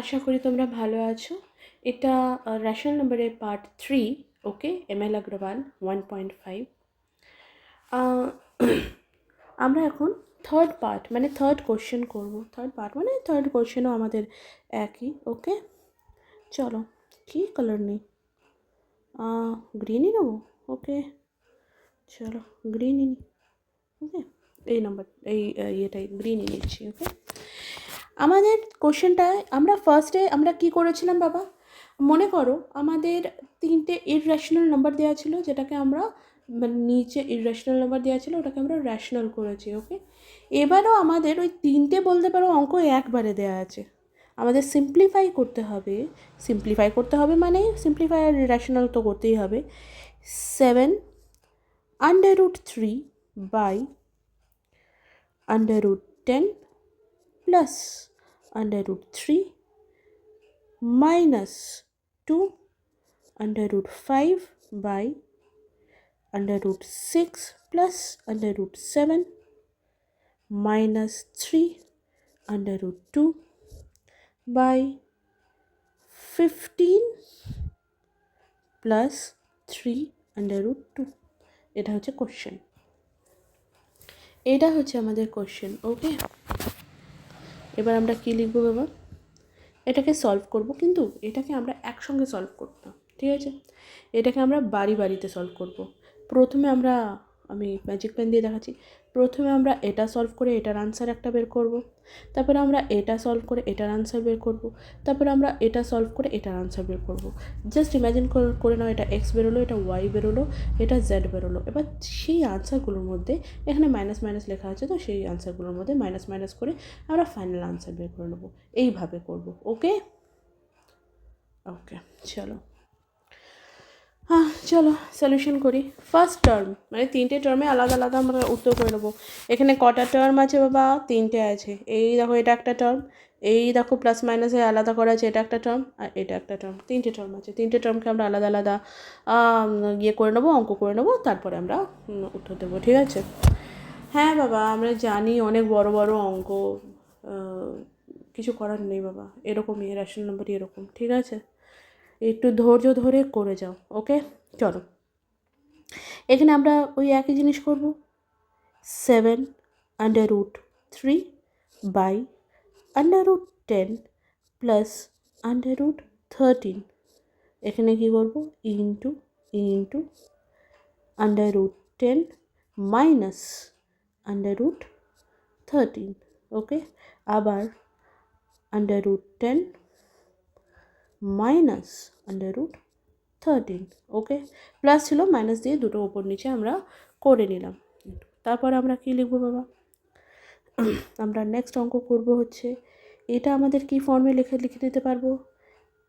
আশা করি তোমরা ভালো আছো। এটা রেশনাল নাম্বারের পার্ট 3। ওকে, এমএল আগ্রওয়াল 1.5। আমরা এখন থার্ড পার্ট মানে থার্ড কোশ্চেন করব। থার্ড পার্ট মানে থার্ড কোশ্চেনও আমাদের একই। ওকে, চলো। কি কালার নেই? গ্রিনই নেবো। ওকে, চলো গ্রিনই নিই। ওকে, এই নাম্বার ইয়েটাই গ্রিনই নিচ্ছি। ওকে, আমাদের কোশ্চেনটায় আমরা ফার্স্টে আমরা কি করেছিলাম বাবা? মনে করো আমাদের 3টে ইররেশনাল নাম্বার দেওয়া ছিল, যেটাকে আমরা নিচে ইররেশনাল নাম্বার দেওয়া ছিল ওটাকে আমরা রেশনাল করেছি। ওকে, এবারও আমাদের ওই 3টে বলতে পারো অঙ্ক একবারে দেওয়া আছে, আমাদের সিম্পলিফাই করতে হবে। সিম্পলিফাই করতে হবে মানে সিম্পলিফাই আর রেশনাল তো করতেই হবে। 7√3 by √10 plus √3 minus 2 √5 by √6 plus √7 minus 3 √2 by 15 plus 3 √2। এটা হচ্ছে কোশ্চেন, এটা হচ্ছে আমাদের কোশ্চেন। ওকে, এবার আমরা কি লিখবো বাবা? এটাকে সলভ করব, কিন্তু এটাকে আমরা একসঙ্গে সলভ করতাম, ঠিক আছে? এটাকে আমরা বাড়িতে সলভ করব। প্রথমে আমি ম্যাজিক পেন দিয়ে দেখাচ্ছি। প্রথমে আমরা এটা সলভ করে এটার আনসার একটা বের করব, তারপরে আমরা এটা সলভ করে এটার আনসার বের করব, তারপরে আমরা এটা সলভ করে এটার আনসার বের করব। জাস্ট ইম্যাজিন করে নাও, এটা এক্স বেরোলো, এটা ওয়াই বেরোলো, এটা জেড বেরোলো। এবার সেই আনসারগুলোর মধ্যে এখানে মাইনাস মাইনাস লেখা আছে, তো সেই আনসারগুলোর মধ্যে মাইনাস মাইনাস করে আমরা ফাইনাল আনসার বের করে নেবো। এইভাবে করব। ওকে ওকে, চলো চলো সলিউশন করি। ফার্স্ট টার্ম মানে 3টে টার্মে আলাদা আলাদা আমরা উত্তর করে নেবো। এখানে কটা টার্ম আছে বাবা? 3টে আছে। এই দেখো, এটা একটা টার্ম, এই দেখো প্লাস মাইনাসে আলাদা করা আছে, এটা একটা টার্ম আর এটা একটা টার্ম। 3টে টার্ম আছে। 3টে টার্মকে আমরা আলাদা আলাদা ইয়ে করে নেবো, অঙ্ক করে নেবো, তারপরে আমরা উত্তর দেবো, ঠিক আছে? হ্যাঁ বাবা, আমরা জানি অনেক বড় বড় অঙ্ক, কিছু করার নেই বাবা, এরকমই রেশনাল নাম্বারই এরকম, ঠিক আছে? একটু ধৈর্য ধরে করে যাও। ওকে, চলো। এখানে আমরা ওই একই জিনিস করব। 7√3 বাই √10 প্লাস √13। এখানে কী করব? Into √10 minus √13। ওকে, আবার √10 মাইনাস √13। ওকে, প্লাস ছিল, মাইনাস দিয়ে দুটো ওপর নিচে আমরা করে নিলাম। তারপর আমরা কি লিখবো বাবা? আমরা নেক্সট অঙ্ক করব হচ্ছে, এটা আমাদের কি ফর্মে লিখে দিতে পারবো?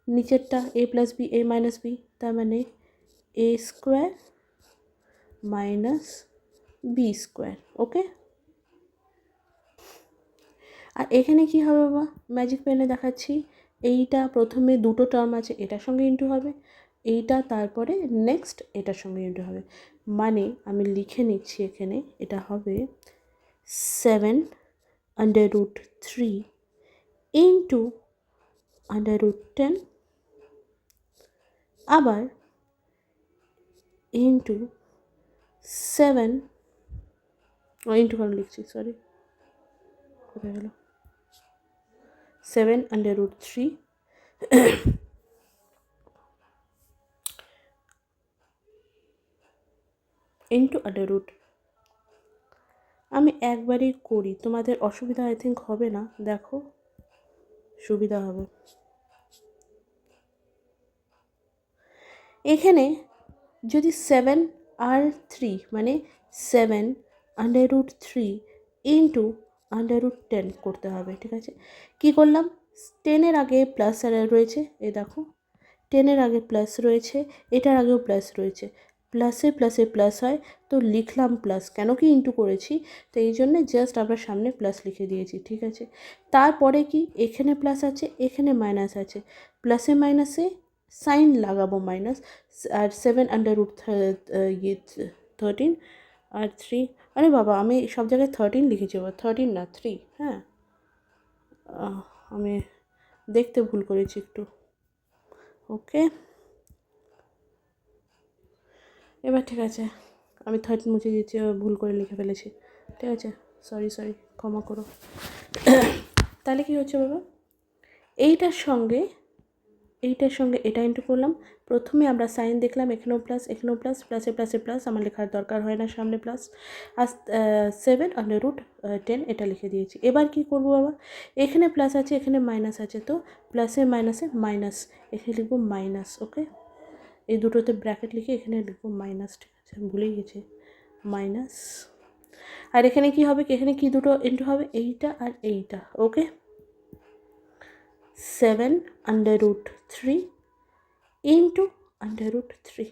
নিচেরটা a plus B, a minus B, তার মানে a square minus B square. Okay, আর এখানে কি হবে বাবা? ম্যাজিক পেনে দেখাচ্ছি। এইটা প্রথমে দুটো টার্ম আছে, এটার সঙ্গে ইন্টু হবে, এইটা তারপরে নেক্সট এটার সঙ্গে ইন্টু হবে। মানে আমি লিখে নিচ্ছি, এখানে এটা হবে 7√3 ইন্টু √10 আবার ইন্টু 7 ইন্টু কারণ লিখছি, সরি, কোথায় গেল? 7√3 ইন্টু √ আমি একবারেই করি, তোমাদের অসুবিধা আই থিঙ্ক হবে না। দেখো, সুবিধা হবে। এখানে যদি 7/3 মানে 7√3 ইন্টু √10 করতে হবে, ঠিক আছে? কি করলাম? 10-এর আগে প্লাস রয়েছে, এই দেখো 10-এর আগে প্লাস রয়েছে, এটার আগেও প্লাস রয়েছে, প্লাসে প্লাসে প্লাস হয়, তো লিখলাম প্লাস, কেন কি ইন্টু করেছি, তো এই জন্যে জাস্ট আমরা সামনে প্লাস লিখে দিয়েছি, ঠিক আছে? তারপরে কি, এখানে প্লাস আছে, এখানে মাইনাস আছে, প্লাসে মাইনাসে সাইন লাগাবো মাইনাস, আর 7√13 আর 3, আরে বাবা আমি সব জায়গায় 13 লিখেছি, 13 না 3। হ্যাঁ, আমি দেখতে ভুল করেছি একটু। ওকে, এবার ঠিক আছে, আমি 13 মুছে দিচ্ছি, ভুল করে লিখে ফেলেছি। ঠিক আছে, সরি ক্ষমা করো। তাহলে কি হচ্ছে বাবা, এইটার সঙ্গে এটা ইন্টু করলাম। প্রথমে আমরা সাইন দেখলাম, এখানেও প্লাস, এখানেও প্লাস, প্লাসে প্লাসে প্লাস, আমার লেখার দরকার হয় না সামনে প্লাস। আর 7/10 এটা লিখে দিয়েছি। এবার কি করব বাবা, এখানে প্লাস আছে, এখানে মাইনাস আছে, তো প্লাসে মাইনাসে মাইনাস, এখানে লিখবো মাইনাস। ওকে, এই দুটোতে ব্র্যাকেট লিখে এখানে লিখবো মাইনাস। ঠিক আছে, ভুলেই গেছি, মাইনাস। আর এখানে কি হবে, এখানে কি দুটো ইন্টু হবে, এইটা আর এইটা। ওকে, 7/3 ইন্টু √3।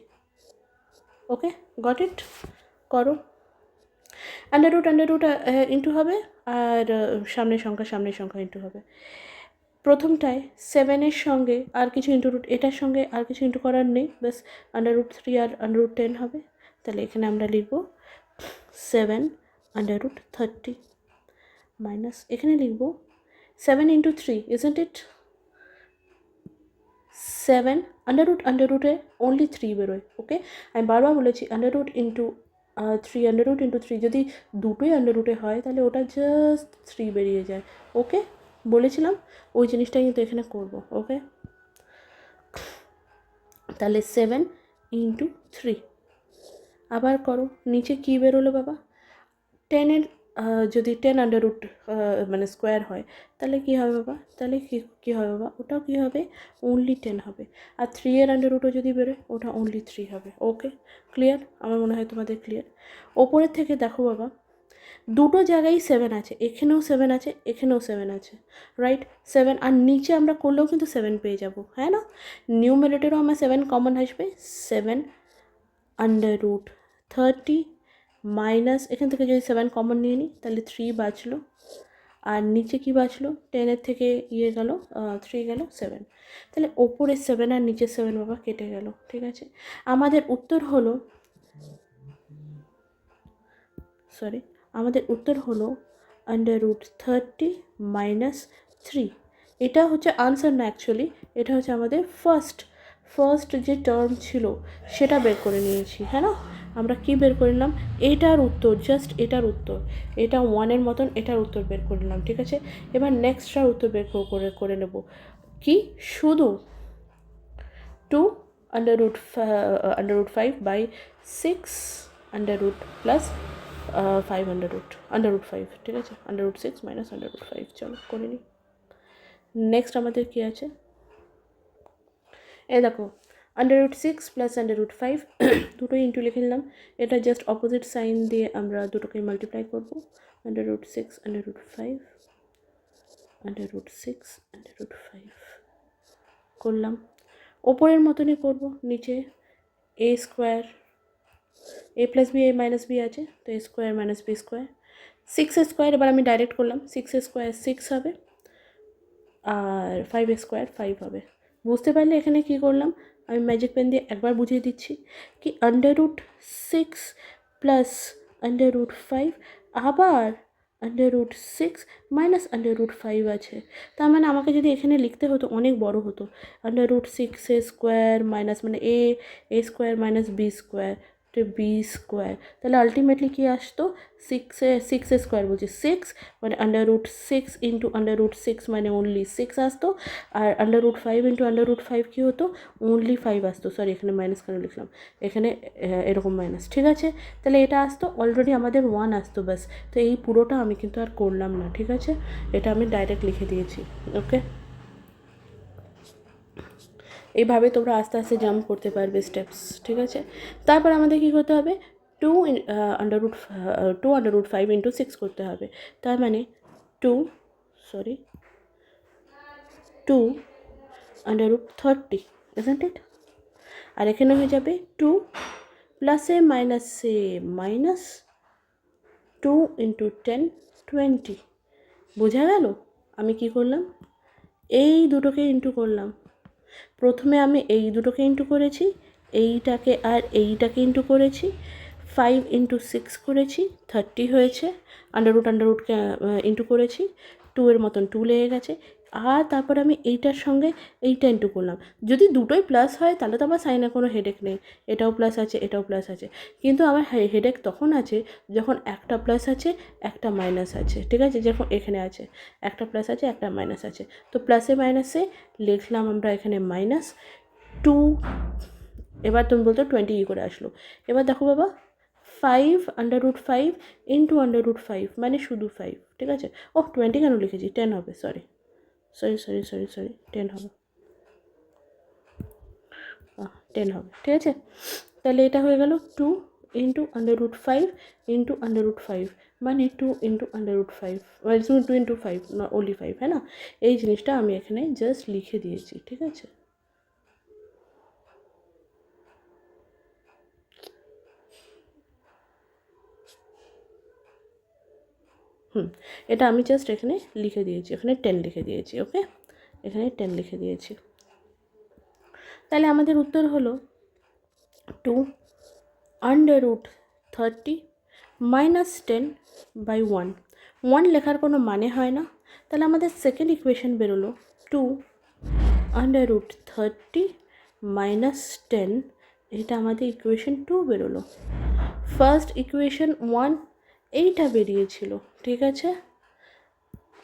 ওকে, গট ইট, করো। আন্ডাররুট ইন্টু হবে, আর সামনের সংখ্যা ইন্টু হবে। প্রথমটায় 7-এর সঙ্গে আর কিছু ইন্টু রুট, এটার সঙ্গে আর কিছু ইন্টু করার নেই, ব্যাস √3 আর √10 হবে। তাহলে এখানে আমরা লিখব 7/30 মাইনাস, এখানে লিখব 7 × 3, ইজন্ট ইট? 7 √এ অনলি 3 বেরোয়। ওকে, আমি বারবার বলেছি √3 যদি দুটোই আন্ডাররুটে হয় তাহলে ওটা জাস্ট 3 বেরিয়ে যায়। ওকে, বলেছিলাম ওই জিনিসটা কিন্তু এখানে করব। ওকে, তাহলে 7 × 3, আবার করো। নিচে কি বেরোলো বাবা, 10-এর যদি 10 মানে স্কোয়ার হয় তাহলে কী হবে বাবা, তাহলে কী হবে বাবা, ওটাও কী হবে, অনলি 10 হবে। আর 3-এর আন্ডাররুটও যদি বেরোয় ওটা অনলি 3 হবে। ওকে, ক্লিয়ার? আমার মনে হয় তোমাদের ক্লিয়ার। ওপরের থেকে দেখো বাবা, দুটো জায়গায় 7 আছে, এখানেও 7 আছে, এখানেও 7 আছে, রাইট? 7, আর নিচে আমরা করলেও কিন্তু 7 পেয়ে যাব, হ্যাঁ না? নিউমারেটরেও আমার 7 কমন আসবে। 7/30 মাইনাস, এখান থেকে যদি 7 কমন নিয়ে নিই তাহলে 3 বাঁচলো, আর নিচে কি বাঁচলো, 10-এর থেকে গেল 3 গেল 7। তাহলে ওপরে 7 আর নিচে 7 বাবা কেটে গেল। ঠিক আছে, আমাদের উত্তর হলো √30 - 3। এটা হচ্ছে আনসার না, অ্যাকচুয়ালি এটা হচ্ছে আমাদের ফার্স্ট যে টার্ম ছিল সেটা বের করে নিয়েছি, হ্যাঁ না? আমরা কি বের করে নিলাম, এটার উত্তর, জাস্ট এটার উত্তর, এটা 1-এর মতন এটার উত্তর বের করে নিলাম। ঠিক আছে, এবার নেক্সটটার উত্তর বের করে নেব। কি, শুধু 2/5/6 √ প্লাস 5 √5। ঠিক আছে, √6 মাইনাস √5, চলো করে নিই। নেক্সট আমাদের কী আছে, এই দেখো, √6 প্লাস √5 দুটোই ইন্টু লিখে নিলাম। এটা জাস্ট অপোজিট সাইন দিয়ে আমরা দুটোকে মাল্টিপ্লাই করবো। √6 √5 √6 √5 করলাম। ওপরের মতনই করব, নিচে a square, a + b a - b আছে, তো a square - b square, 6 square, এবার আমি ডাইরেক্ট করলাম, 6 স্কোয়ার 6 হবে, আর 5 স্কোয়ার 5 হবে। বুঝতে পারলে এখানে কি করলাম, আমি ম্যাজিক পেন দিয়ে একবার বুঝিয়ে দিচ্ছি কি, √6 প্লাস √5, আবার √6 মাইনাস √5 আছে। তার মানে আমাকে যদি এখানে লিখতে হতো অনেক বড় হতো, √6 স্কোয়ার মাইনাস, মানে a square minus b square, B square, তাহলে আলটিমেটলি কী আসতো, 6 স্কোয়ার বলছি 6, মানে √6 ইন্টু √6 মানে অনলি 6 আসতো, আর √5 ইন্টু √5 কী হতো, অনলি 5 আসতো। সরি, এখানে মাইনাস কেন লিখলাম, এখানে এরকম মাইনাস। ঠিক আছে, তাহলে এটা আসতো, অলরেডি আমাদের 1 আসতো, ব্যাস। তো এই পুরোটা আমি কিন্তু আর করলাম না। ঠিক আছে, এটা আমি ডাইরেক্ট লিখে দিয়েছি। ওকে, এইভাবে তোমরা আস্তে আস্তে জাম্প করতে পারবে স্টেপস। ঠিক আছে, তারপর আমাদের কী করতে হবে, 2 √5 ইন্টু 6 করতে হবে। তার মানে 2 √30, isn't it? আর এখানে হয়ে যাবে 2 প্লাসে মাইনাসে মাইনাস, 2 × 10 20। বোঝা গেল আমি কি করলাম, এই দুটোকে ইন্টু করলাম। প্রথমে আমি এই দুটোকে ইন্টু করেছি, এইটাকে আর এইটাকে ইন্টু করেছি, 5 × 6 করেছি, 30 হয়েছে, আন্ডাররুটকে ইন্টু করেছি, 2 এর মতন 2 লেগে গেছে, আর তারপর আমি এইটার সঙ্গে এইটা ইন্টু করলাম। যদি দুটোই প্লাস হয় তাহলে তো আমার সাইনে কোনো হেডেক নেই, এটাও প্লাস আছে এটাও প্লাস আছে। কিন্তু আমার হেডেক তখন আছে যখন একটা প্লাস আছে একটা মাইনাস আছে, ঠিক আছে, যখন এখানে আছে একটা প্লাস আছে একটা মাইনাস আছে। তো প্লাসে মাইনাসে লিখলাম আমরা এখানে -2। এবার তুমি বলতো 20 কী করে আসলো। এবার দেখো বাবা, 5√5 ইন্টু √5 মানে শুধু 5, ঠিক আছে। 20 কেন লিখেছি, 10 হবে, সরি 10 হবে, 10 হবে, ঠিক আছে। তাহলে এটা হয়ে গেল 2 ইন্টু √5 ইন্টু √5 মানে 2 ইন্টু √5 মানে 2 ইন্টু 5 না ওনলি 5, হ্যাঁ না। এই জিনিসটা আমি এখানে জাস্ট লিখে দিয়েছি, ঠিক আছে। এটা আমি জাস্ট এখানে লিখে দিয়েছি, এখানে 10 লিখে দিয়েছি, ওকে, এখানে 10 লিখে দিয়েছি। তাহলে আমাদের উত্তর হলো 2√30 - 10/1। 1 লেখার কোনো মানে হয় না, তাহলে আমাদের সেকেন্ড ইকুয়েশন বেরোলো 2√30 - 10, এটা আমাদের ইকুয়েশন 2 বেরোলো। ফার্স্ট ইকুয়েশন 1 এইটা বেরিয়েছিল, ঠিক আছে।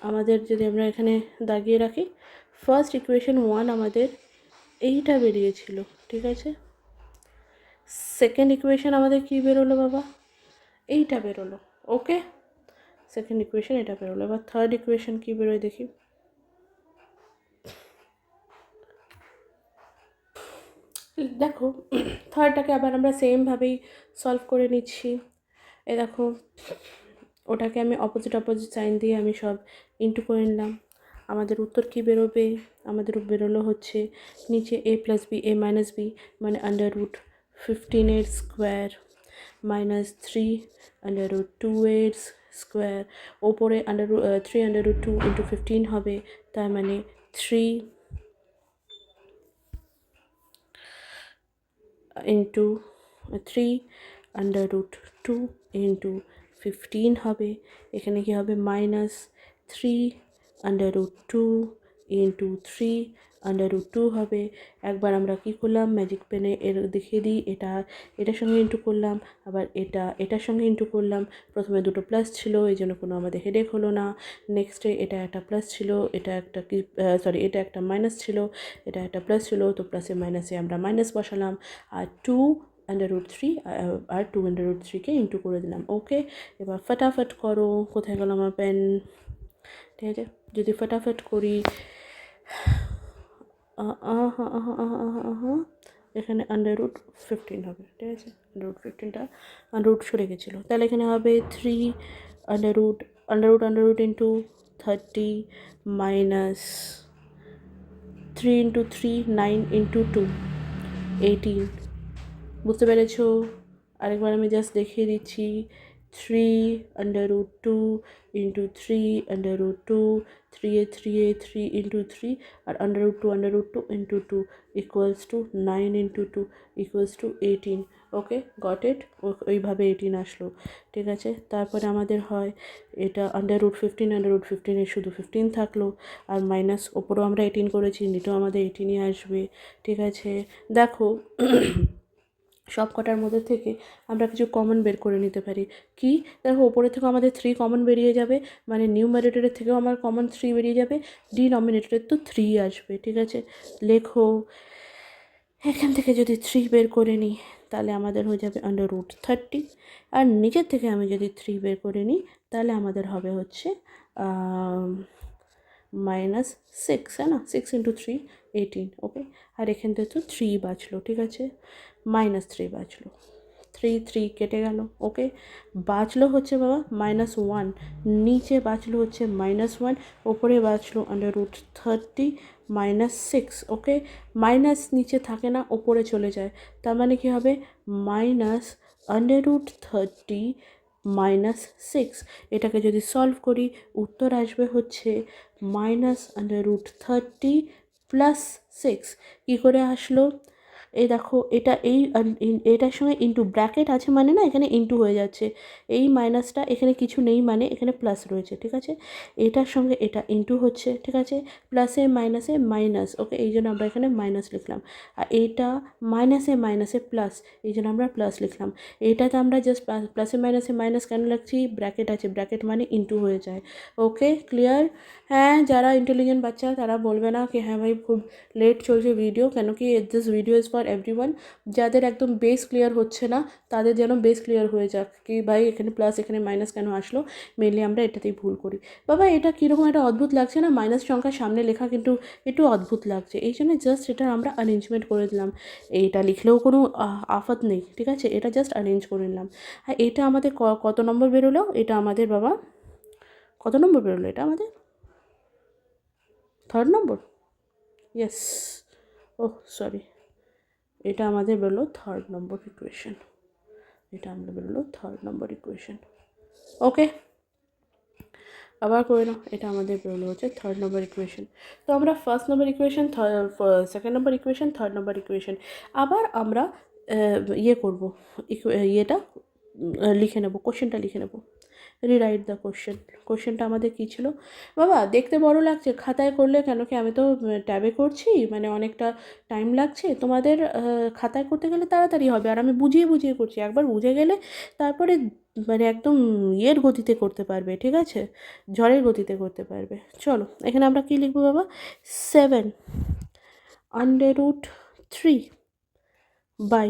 আমাদের যদি আমরা এখানে দাগিয়ে রাখি, ফার্স্ট ইকুয়েশন 1 আমাদের এইটা বেরিয়েছিল, ঠিক আছে। সেকেন্ড ইকুয়েশন আমাদের কী বেরোলো বাবা, এইটা বেরোলো, ওকে। সেকেন্ড ইকুয়েশন এটা বেরোলো। এবার থার্ড ইকুয়েশন কী বেরোয় দেখি। দেখো থার্ডটাকে আবার আমরা সেমভাবেই সলভ করে নিচ্ছি। এ দেখো, ওটাকে আমি অপোজিট সাইন দিয়ে আমি সব ইন্টু করে নিলাম। আমাদের উত্তর কী বেরোবে, আমাদের বেরোলো হচ্ছে নিচে a+b a - b মানে √15 -3 √2 স্কোয়ার, ওপরে 3√2 ইন্টু 15 হবে, তার মানে 3 ইন্টু 3√2 ইন্টু 15 হবে। এখানে কি হবে, -3√2 ইন্টু 3√2 হবে। একবার আমরা কি করলাম, ম্যাজিক পেনে এর দেখিয়ে দিই, এটার সঙ্গে ইন্টু করলাম, আবার এটার সঙ্গে ইন্টু করলাম। প্রথমে দুটো প্লাস ছিল, এই জন্য কোনো আমাদের হেডেক হলো না। নেক্সটে এটা একটা প্লাস ছিল, এটা একটা এটা একটা মাইনাস ছিল, এটা একটা প্লাস ছিল, তো প্লাসে মাইনাসে আমরা মাইনাস বসালাম, আর 2√3 আর 2√3কে ইন্টু করে দিলাম, ওকে। এবার ফটাফট করো, কোথায় গেল আমার পেন, ঠিক আছে। যদি ফটাফট করি, এখানে √15 হবে, ঠিক আছে। √15টা আন্ডাররুট সরে গেছিলো, তাহলে এখানে হবে 3 আন্ডাররুট ইন্টু 30 মাইনাস 3 ইন্টু 3 9 ইন্টু 2 18। বুঝতে পেরেছো? আরেকবার আমি জাস্ট দেখিয়ে দিচ্ছি, 3√2 ইন্টু 3√2, 3 ইন্টু 3 আর √2 into 2 equals to 9 into 2 equals to 18, okay, got it. ওইভাবে 18 আসলো, ঠিক আছে। তারপরে আমাদের হয় এটা √15 শুধু 15 থাকলো, আর মাইনাস ওপরেও আমরা 18 করেছি, নিচেও আমাদের 18ই আসবে, ঠিক আছে। দেখো সব কটার মধ্যে থেকে আমরা কিছু কমন বের করে নিতে পারি। কি, দেখো ওপরের থেকেও আমাদের 3 কমন বেরিয়ে যাবে, মানে নিউমারেটরের থেকেও আমার কমন 3 বেরিয়ে যাবে, ডিনমিনেটরের তো 3 আসবে, ঠিক আছে। লেখো, এখান থেকে যদি 3 বের করে নিই তাহলে আমাদের হয়ে যাবে √30, আর নিচের থেকে আমি যদি 3 বের করে নিই তাহলে আমাদের হবে হচ্ছে -6, है ना, 6 ইন্টু 3 18, ওকে। আর এখান থেকে তো 3 বাঁচলো, ঠিক আছে, -3 বাঁচলো, 3 কেটে গেল, ওকে। বাঁচলো হচ্ছে বাবা -1, নিচে বাঁচলো হচ্ছে -1, ওপরে বাঁচলো √30 -6, ওকে। মাইনাস নিচে থাকে না, ওপরে চলে যায়, তার মানে কি হবে -√30 -6। এটাকে যদি সলভ করি উত্তর আসবে হচ্ছে -√30 + 6। কী করে আসলো, এই দেখো এটা এটার সঙ্গে ইন্টু ব্র্যাকেট আছে মানে না এখানে ইন্টু হয়ে যাচ্ছে, এই মাইনাসটা এখানে কিছু নেই মানে এখানে প্লাস রয়েছে, ঠিক আছে। এটার সঙ্গে এটা ইন্টু হচ্ছে, ঠিক আছে, প্লাসে মাইনাসে মাইনাস, ওকে, এই জন্য আমরা এখানে মাইনাস লিখলাম। আর এইটা মাইনাসে মাইনাসে প্লাস, এই জন্য আমরা প্লাস লিখলাম। এইটাতে আমরা জাস্ট প্লাসে মাইনাসে মাইনাস কেন লিখছি, ব্র্যাকেট আছে, ব্র্যাকেট মানে ইন্টু হয়ে যায়। ওকে, ক্লিয়ার? হ্যাঁ, যারা ইন্টেলিজেন্ট বাচ্চা তারা বলবে না কি হ্যাঁ ভাই খুব লেট চলছে ভিডিও, কেন কি this video is for everyone. যাদের একদম বেস ক্লিয়ার হচ্ছে না তাদের যেন বেস ক্লিয়ার হয়ে যাক কি ভাই এখানে প্লাস এখানে মাইনাস কেন আসলো, মেনলি আমরা এটাতেই ভুল করি। বাবা এটা কীরকম একটা অদ্ভুত লাগছে না, মাইনাস সংখ্যার সামনে লেখা কিন্তু একটু অদ্ভুত লাগছে, এই জন্য জাস্ট এটা আমরা অ্যারেঞ্জমেন্ট করে দিলাম। এইটা লিখলেও কোনো আফত নেই, ঠিক আছে, এটা জাস্ট অ্যারেঞ্জ করে নিলাম। আর এটা আমাদের কত নম্বর বেরোলো, এটা আমাদের বাবা কত নম্বর বেরোলো, এটা আমাদের 3rd নম্বর, ইয়েস, ওহ সরি, এটা আমাদের বেরোলো 3rd নম্বর ইকুয়েশন, এটা আমাদের বেরোলো 3rd নম্বর ইকুয়েশন। ওকে, আবার করে নাও, এটা আমাদের বেরোলো হচ্ছে 3rd নম্বর ইকুয়েশন। তো আমরা 1st নম্বর ইকুয়েশন, 2nd নম্বর ইকুয়েশন, 3rd নম্বর ইকুয়েশন, আবার আমরা ইয়ে করবো, ইয়েটা লিখে নেবো, কোশ্চেনটা লিখে নেবো। রিরাইট দ্য কোশ্চেনটা আমাদের কী ছিল বাবা, দেখতে বড় লাগছে, খাতায় করলে কেন কি আমি তো ট্যাবে করছি, মানে অনেকটা টাইম লাগছে, তোমাদের খাতায় করতে গেলে তাড়াতাড়ি হবে, আর আমি বুঝিয়ে বুঝিয়ে করছি, একবার বুঝে গেলে তারপরে মানে একদম ইয়ের গতিতে করতে পারবে, ঠিক আছে, ঝড়ের গতিতে করতে পারবে। চলো এখানে আমরা কী লিখবো বাবা, 7√3 বাই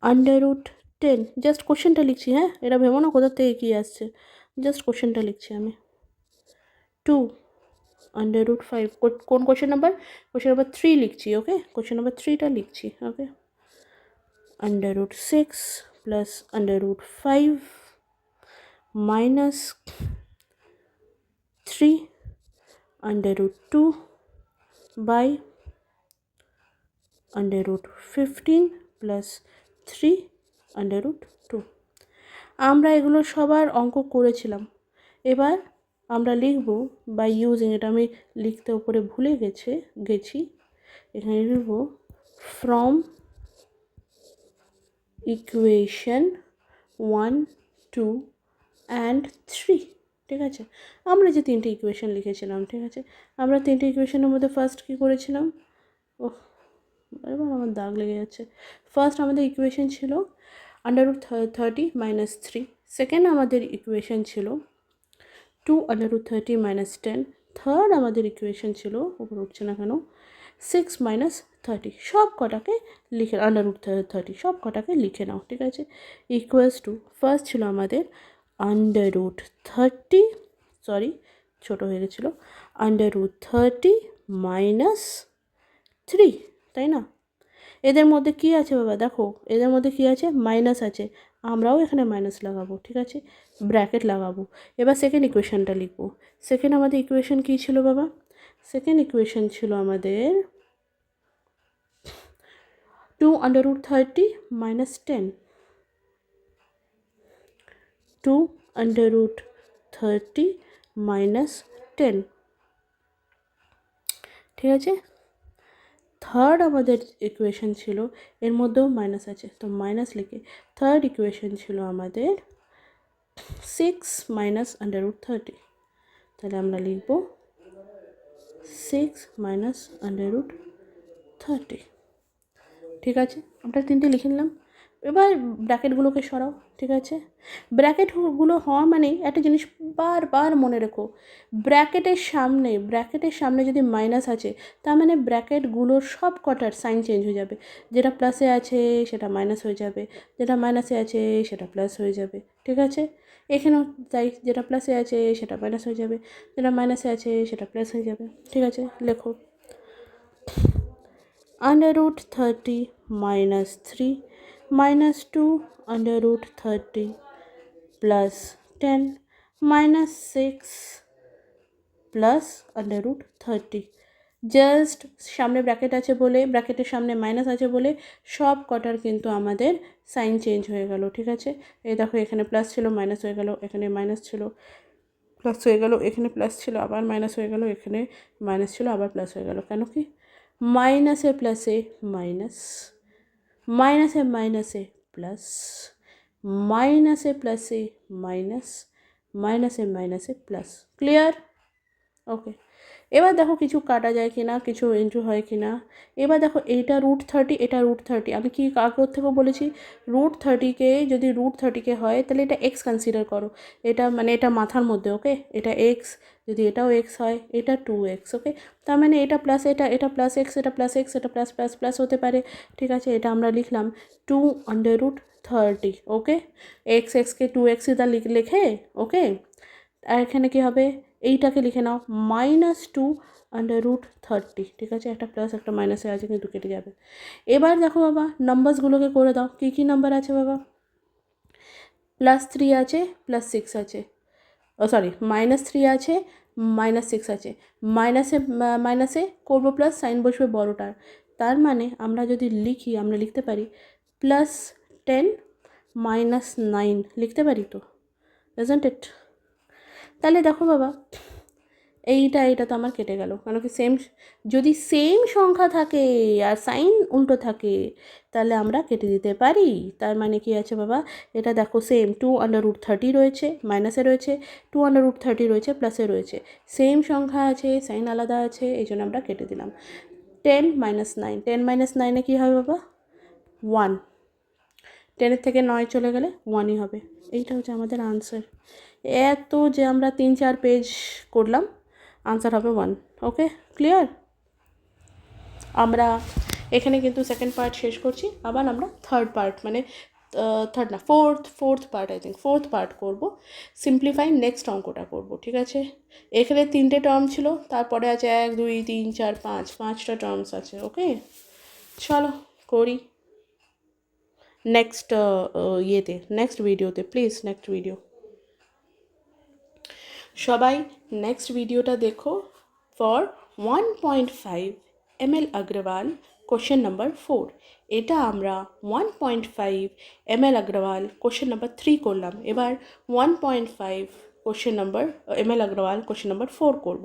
√10, জাস্ট কোশ্চেনটা লিখছি, হ্যাঁ এটা ভেবো না কোথার থেকে কী আসছে, জাস্ট কোশ্চেনটা লিখছি আমি। 2√5, কোন কোশ্চেন নাম্বার 3 লিখছি, ওকে, কোশ্চেন নাম্বার 3টা লিখছি, ওকে, √6 প্লাস √5 মাইনাস 3 √2 বাই √15 প্লাস 3 √2। আমরা এগুলো সবার অঙ্ক করেছিলাম, এবার আমরা লিখব বাই ইউজিং, এটা আমি লিখতে উপরে ভুলে গেছি, এখানে লিখব ফ্রম ইকুয়েশন 1, 2 অ্যান্ড 3, ঠিক আছে। আমরা যে 3টে ইকুয়েশন লিখেছিলাম, ঠিক আছে, আমরা 3টে ইকুয়েশনের মধ্যে ফার্স্ট কী করেছিলাম, ওহ এবার আমার দাগ লেগে যাচ্ছে, ফার্স্ট আমাদের ইকুয়েশন ছিল √30 মাইনাস 3, সেকেন্ড আমাদের ইকুয়েশন ছিল 2√30 মাইনাস 10, থার্ড আমাদের ইকুয়েশন ছিল, উপর উঠছে না কেন, 6 মাইনাস 30, সব কটাকে লিখে √30 সব কটাকে লিখে নাও, ঠিক আছে, ইকুয়ালস টু ফার্স্ট ছিল আমাদের √30, সরি ছোটো হয়ে গেছিলো, √30 মাইনাস 3, তাই না, এদের মধ্যে কী আছে বাবা, দেখো এদের মধ্যে কী আছে, মাইনাস আছে, আমরাও এখানে মাইনাস লাগাবো, ঠিক আছে, ব্র্যাকেট লাগাবো। এবার সেকেন্ড ইকুয়েশনটা লিখবো, সেকেন্ড আমাদের ইকুয়েশন কী ছিল বাবা, সেকেন্ড ইকুয়েশন ছিল আমাদের 2√30 মাইনাস 10, 2√30 মাইনাস 10, ঠিক আছে। থার্ড আমাদের ইকুয়েশন ছিল, এর মধ্যেও মাইনাস আছে তো মাইনাস লিখে, থার্ড ইকুয়েশন ছিল আমাদের 6 মাইনাস √30, তাহলে আমরা লিখব 6 মাইনাস √30, ঠিক আছে, আমরা 3টে লিখে নিলাম। এবার ব্র্যাকেটগুলোকে সরাও, ঠিক আছে, ব্র্যাকেটগুলো হওয়া মানেই একটা জিনিস বারবার মনে রেখো, ব্র্যাকেটের সামনে যদি মাইনাস আছে তার মানে ব্র্যাকেটগুলোর সব কটার সাইন চেঞ্জ হয়ে যাবে, যেটা প্লাসে আছে সেটা মাইনাস হয়ে যাবে, যেটা মাইনাসে আছে সেটা প্লাস হয়ে যাবে, ঠিক আছে, এখানেও তাই, যেটা প্লাসে আছে সেটা মাইনাস হয়ে যাবে, যেটা মাইনাসে আছে সেটা প্লাস হয়ে যাবে, ঠিক আছে, লেখো √30 minus 3 minus 2 √30 plus 10 minus 6 plus √30, just সামনে ব্র্যাকেট আছে বলে, ব্র্যাকেটের সামনে মাইনাস আছে বলে সব কটার কিন্তু আমাদের সাইন চেঞ্জ হয়ে গেল, ঠিক আছে, এই দেখো এখানে প্লাস ছিল মাইনাস হয়ে গেল, এখানে মাইনাস ছিল প্লাস হয়ে গেল, এখানে প্লাস ছিল আবার মাইনাস হয়ে গেল, এখানে মাইনাস ছিল আবার প্লাস হয়ে গেল, কেন কি माइनस ए प्लस ए माइनस, माइनस ए प्लस, माइनस ए प्लस ए माइनस, माइनस ए प्लस। क्लियर? ওকে, এবার দেখো কিছু কাটা যায় কি না, কিছু ইন্টু হয় কি না। এবার দেখো এইটা √30, এটা √30, আমি কি আগের থেকেও বলেছি √30কে যদি √30কে হয় তাহলে এটা এক্স কনসিডার করো, এটা মানে এটা মাথার মধ্যে। ওকে, এটা এক্স, যদি এটাও এক্স হয় এটা 2x। ওকে, তার মানে এটা প্লাস এটা প্লাস এক্স, এটা প্লাস এক্স, এটা প্লাস প্লাস প্লাস হতে পারে। ঠিক আছে, এটা আমরা লিখলাম 2√30। ওকে, এক্সকে 2x দা লিখে। ওকে, আর এখানে কী হবে, এইটাকে লিখে নাও -2√30। ঠিক আছে, একটা প্লাস একটা মাইনাসে আছে কিন্তু কেটে যাবে। এবার দেখো বাবা নাম্বারসগুলোকে করে দাও, কী কী নাম্বার আছে বাবা, +3 আছে, +6 আছে, সরি -3 আছে, -6 আছে। মাইনাসে করবো প্লাস, সাইন বসবে বড়টার। তার মানে আমরা যদি লিখি, আমরা লিখতে পারি +10 -9 লিখতে পারি তো, ইজন্ট ইট? তাহলে দেখো বাবা এইটা তো আমার কেটে গেল, কেন কি যদি সেম সংখ্যা থাকে আর সাইন উল্টো থাকে তাহলে আমরা কেটে দিতে পারি। তার মানে কি আছে বাবা, এটা দেখো সেম 2√30 রয়েছে, মাইনাসে রয়েছে, 2√30 রয়েছে, প্লাসে রয়েছে, সেম সংখ্যা আছে, সাইন আলাদা আছে, এই জন্য আমরা কেটে দিলাম। 10 - 9, 10 - 9-এ কী হবে বাবা, 1। 10-এর থেকে 9 চলে গেলে 1ই হবে। এইটা হচ্ছে আমাদের আনসার। এত যে আমরা 3-4 পেজ করলাম, আনসার হবে 1। ওকে, ক্লিয়ার? আমরা এখানে কিন্তু সেকেন্ড পার্ট শেষ করছি, আবার আমরা থার্ড পার্ট মানে থার্ড না fourth part, I think fourth part করবো, সিম্পলিফাই নেক্সট অঙ্কটা করবো। ঠিক আছে, এখানে 3টে টার্ম ছিল, তারপরে আছে 1 2 3 4 5টা টার্মস আছে। ওকে, চলো করি নেক্সট নেক্সট ভিডিওতে, প্লিজ নেক্সট ভিডিও সবাই নেক্সট ভিডিওটা দেখো for 1.5 ml Agarwal question number 4। এটা আমরা 1.5 ml अग्रवाल কোশ্চেন নাম্বার 3 করলাম, এবার 1.5 question number ml Agarwal question number 4 করব।